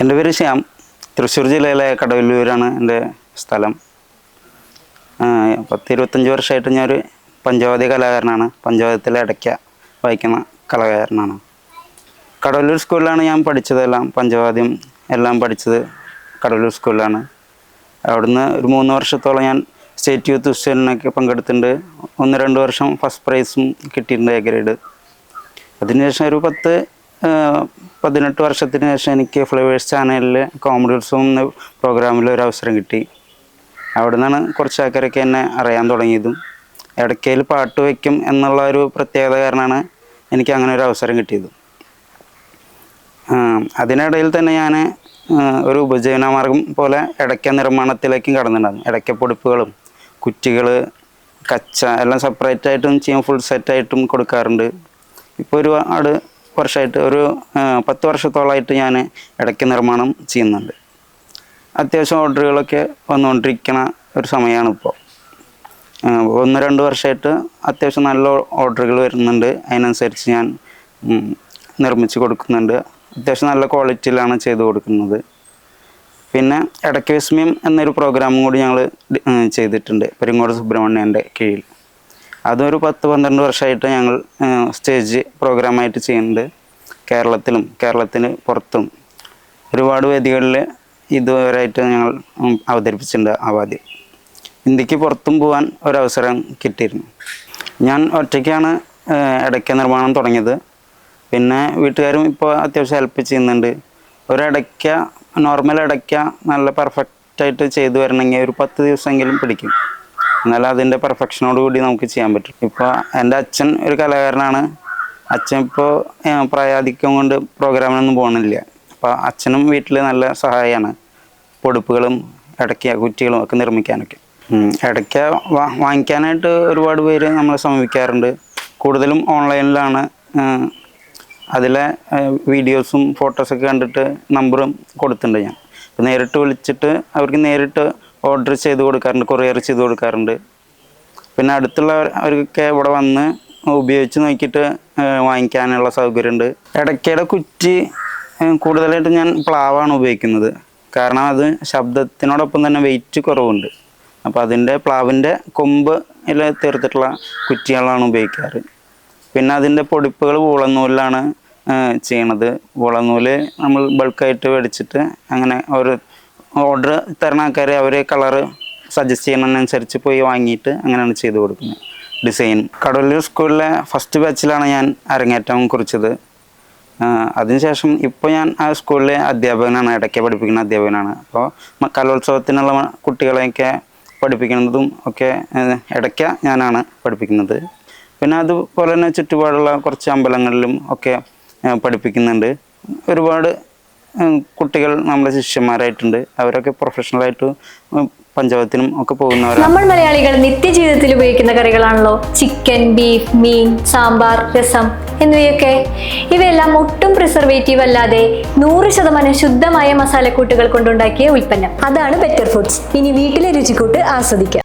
എൻ്റെ പേര് ശ്യാം. തൃശ്ശൂർ ജില്ലയിലെ കടവല്ലൂരാണ് എൻ്റെ സ്ഥലം. 10-25 വർഷമായിട്ട് ഞാനൊരു പഞ്ചവാദ്യ കലാകാരനാണ്. പഞ്ചവാദ്യത്തിലെ ഇടയ്ക്ക വായിക്കുന്ന കലാകാരനാണ്. കടവല്ലൂർ സ്കൂളിലാണ് ഞാൻ പഠിച്ചതെല്ലാം. പഞ്ചവാദ്യം എല്ലാം പഠിച്ചത് കടവല്ലൂർ സ്കൂളിലാണ്. അവിടുന്ന് ഒരു 3 വർഷത്തോളം ഞാൻ സ്റ്റേറ്റ് യൂത്ത് ഫെസ്റ്റിവലിനൊക്കെ പങ്കെടുത്തിട്ടുണ്ട്. 1-2 വർഷം ഫസ്റ്റ് പ്രൈസും കിട്ടിയിട്ടുണ്ട്, എ ഗ്രേഡ്. അതിനുശേഷം ഒരു 18 വർഷത്തിന് ശേഷം എനിക്ക് ഫ്ലവേഴ്സ് ചാനലിൽ കോമഡി ഉത്സവം എന്ന പ്രോഗ്രാമിൽ ഒരു അവസരം കിട്ടി. അവിടെ നിന്നാണ് കുറച്ച് ആൾക്കാരൊക്കെ എന്നെ അറിയാൻ തുടങ്ങിയതും. ഇടയ്ക്കയിൽ പാട്ട് വയ്ക്കും എന്നുള്ള ഒരു പ്രത്യേകത കാരണമാണ് എനിക്ക് അങ്ങനെ ഒരു അവസരം കിട്ടിയത്. അതിനിടയിൽ തന്നെ ഞാൻ ഒരു ഉപജീവനമാർഗം പോലെ ഇടയ്ക്ക നിർമ്മാണത്തിലേക്കും കടന്നിട്ടുണ്ടായിരുന്നു. ഇടയ്ക്ക പൊടിപ്പുകളും കുറ്റികൾ, കച്ച എല്ലാം സെപ്പറേറ്റായിട്ടും ചെയ്യും, ഫുൾ സെറ്റായിട്ടും കൊടുക്കാറുണ്ട്. ഇപ്പോൾ ഒരുപാട് വർഷമായിട്ട്, ഒരു 10 വർഷത്തോളമായിട്ട് ഞാൻ ഇടയ്ക്ക നിർമ്മാണം ചെയ്യുന്നുണ്ട്. അത്യാവശ്യം ഓർഡറുകളൊക്കെ വന്നുകൊണ്ടിരിക്കുന്ന ഒരു സമയമാണ് ഇപ്പോൾ. 1-2 വർഷമായിട്ട് അത്യാവശ്യം നല്ല ഓർഡറുകൾ വരുന്നുണ്ട്. അതിനനുസരിച്ച് ഞാൻ നിർമ്മിച്ച് കൊടുക്കുന്നുണ്ട്. അത്യാവശ്യം നല്ല ക്വാളിറ്റിയിലാണ് ചെയ്തു കൊടുക്കുന്നത്. പിന്നെ ഇടയ്ക്ക വിസ്മയം എന്നൊരു പ്രോഗ്രാമും കൂടി ഞങ്ങൾ ചെയ്തിട്ടുണ്ട് പെരിങ്ങോട് സുബ്രഹ്മണ്യൻ്റെ കീഴിൽ. അതൊരു 10-12 വർഷമായിട്ട് ഞങ്ങൾ സ്റ്റേജ് പ്രോഗ്രാമായിട്ട് ചെയ്യുന്നുണ്ട്. കേരളത്തിന് പുറത്തും ഒരുപാട് വേദികളിൽ ഇതുവരെയായിട്ട് ഞങ്ങൾ അവതരിപ്പിച്ചിട്ടുണ്ട്. ആവാദ്യം ഇന്ത്യക്ക് പുറത്തും പോകാൻ ഒരവസരം കിട്ടിയിരുന്നു. ഞാൻ ഒറ്റയ്ക്കാണ് ഇടയ്ക്ക നിർമ്മാണം തുടങ്ങിയത്. പിന്നെ വീട്ടുകാരും ഇപ്പോൾ അത്യാവശ്യം ഹെൽപ്പ് ചെയ്യുന്നുണ്ട്. ഒരിടയ്ക്ക, നോർമൽ ഇടയ്ക്ക നല്ല പെർഫെക്റ്റായിട്ട് ചെയ്തു വരണമെങ്കിൽ ഒരു 10 ദിവസമെങ്കിലും പിടിക്കും. എന്നാലും അതിൻ്റെ പെർഫെക്ഷനോട് കൂടി നമുക്ക് ചെയ്യാൻ പറ്റും. ഇപ്പോൾ എൻ്റെ അച്ഛൻ ഒരു കലാകാരനാണ്. അച്ഛൻ ഇപ്പോൾ പ്രായാധിക്യം കൊണ്ട് പ്രോഗ്രാമിനൊന്നും പോകുന്നില്ല. അപ്പോൾ അച്ഛനും വീട്ടിൽ നല്ല സഹായമാണ്. പൊടിപ്പുകളും ഇടയ്ക്ക കുറ്റികളും ഒക്കെ നിർമ്മിക്കാനൊക്കെ. ഇടയ്ക്ക വാങ്ങിക്കാനായിട്ട് ഒരുപാട് പേര് നമ്മളെ സമീപിക്കാറുണ്ട്. കൂടുതലും ഓൺലൈനിലാണ്. അതിലെ വീഡിയോസും ഫോട്ടോസൊക്കെ കണ്ടിട്ട് നമ്പറും കൊടുത്തിട്ടുണ്ട് ഞാൻ. അപ്പോൾ നേരിട്ട് വിളിച്ചിട്ട് അവർക്ക് നേരിട്ട് ഓർഡർ ചെയ്ത് കൊടുക്കാറുണ്ട്, കൊറിയർ ചെയ്ത് കൊടുക്കാറുണ്ട്. പിന്നെ അവർക്കൊക്കെ ഇവിടെ വന്ന് ഉപയോഗിച്ച് നോക്കിയിട്ട് വാങ്ങിക്കാനുള്ള സൗകര്യമുണ്ട്. ഇടയ്ക്കയുടെ കുറ്റി കൂടുതലായിട്ട് ഞാൻ പ്ലാവാണ് ഉപയോഗിക്കുന്നത്. കാരണം അത് ശബ്ദത്തിനോടൊപ്പം തന്നെ വെയിറ്റ് കുറവുണ്ട്. അപ്പോൾ പ്ലാവിൻ്റെ കൊമ്പ് തീർത്തിട്ടുള്ള കുറ്റികളാണ് ഉപയോഗിക്കാറ്. പിന്നെ അതിൻ്റെ പൊടിപ്പുകൾ വൂളനൂലിലാണ് ചെയ്യണത്. വൂളനൂല് നമ്മൾ ബൾക്കായിട്ട് മേടിച്ചിട്ട് അങ്ങനെ ഒരു ഓർഡർ തരുന്ന ആൾക്കാർ അവർ കളറ് സജസ്റ്റ് ചെയ്യുന്നതിനനുസരിച്ച് പോയി വാങ്ങിയിട്ട് അങ്ങനെയാണ് ചെയ്ത് കൊടുക്കുന്നത്. ഡിസൈൻ കടവല്ലൂർ സ്കൂളിലെ ഫസ്റ്റ് ബാച്ചിലാണ് ഞാൻ അരങ്ങേറ്റം കുറിച്ചത്. അതിനുശേഷം ഇപ്പോൾ ഞാൻ ആ സ്കൂളിലെ അധ്യാപകനാണ്, ഇടയ്ക്ക പഠിപ്പിക്കുന്ന അധ്യാപകനാണ്. അപ്പോൾ കലോത്സവത്തിനുള്ള കുട്ടികളെയൊക്കെ പഠിപ്പിക്കുന്നതും ഒക്കെ ഇടയ്ക്ക ഞാനാണ് പഠിപ്പിക്കുന്നത്. പിന്നെ അതുപോലെ തന്നെ ചുറ്റുപാടുള്ള കുറച്ച് അമ്പലങ്ങളിലും ഒക്കെ പഠിപ്പിക്കുന്നുണ്ട്. ഒരുപാട് കുട്ടികൾ നമ്മുടെ ശിഷ്യന്മാരായിട്ടുണ്ട്. അവരൊക്കെ പ്രൊഫഷണലായിട്ട് പഞ്ചായത്തിനും ഒക്കെ പോകുന്നവരാണ്. നമ്മൾ മലയാളികൾ നിത്യജീവിതത്തിൽ ഉപയോഗിക്കുന്ന കറികളാണല്ലോ ചിക്കൻ, ബീഫ്, മീൻ, സാമ്പാർ, രസം എന്നിവയൊക്കെ. ഇവയെല്ലാം ഒട്ടും പ്രിസർവേറ്റീവ് അല്ലാതെ 100% ശുദ്ധമായ മസാലക്കൂട്ടുകൾ കൊണ്ടുണ്ടാക്കിയ ഉൽപ്പന്നം. അതാണ് ബെറ്റർ ഫുഡ്സ്. ഇനി വീട്ടിലെ രുചിക്കൂട്ട് ആസ്വദിക്കാം.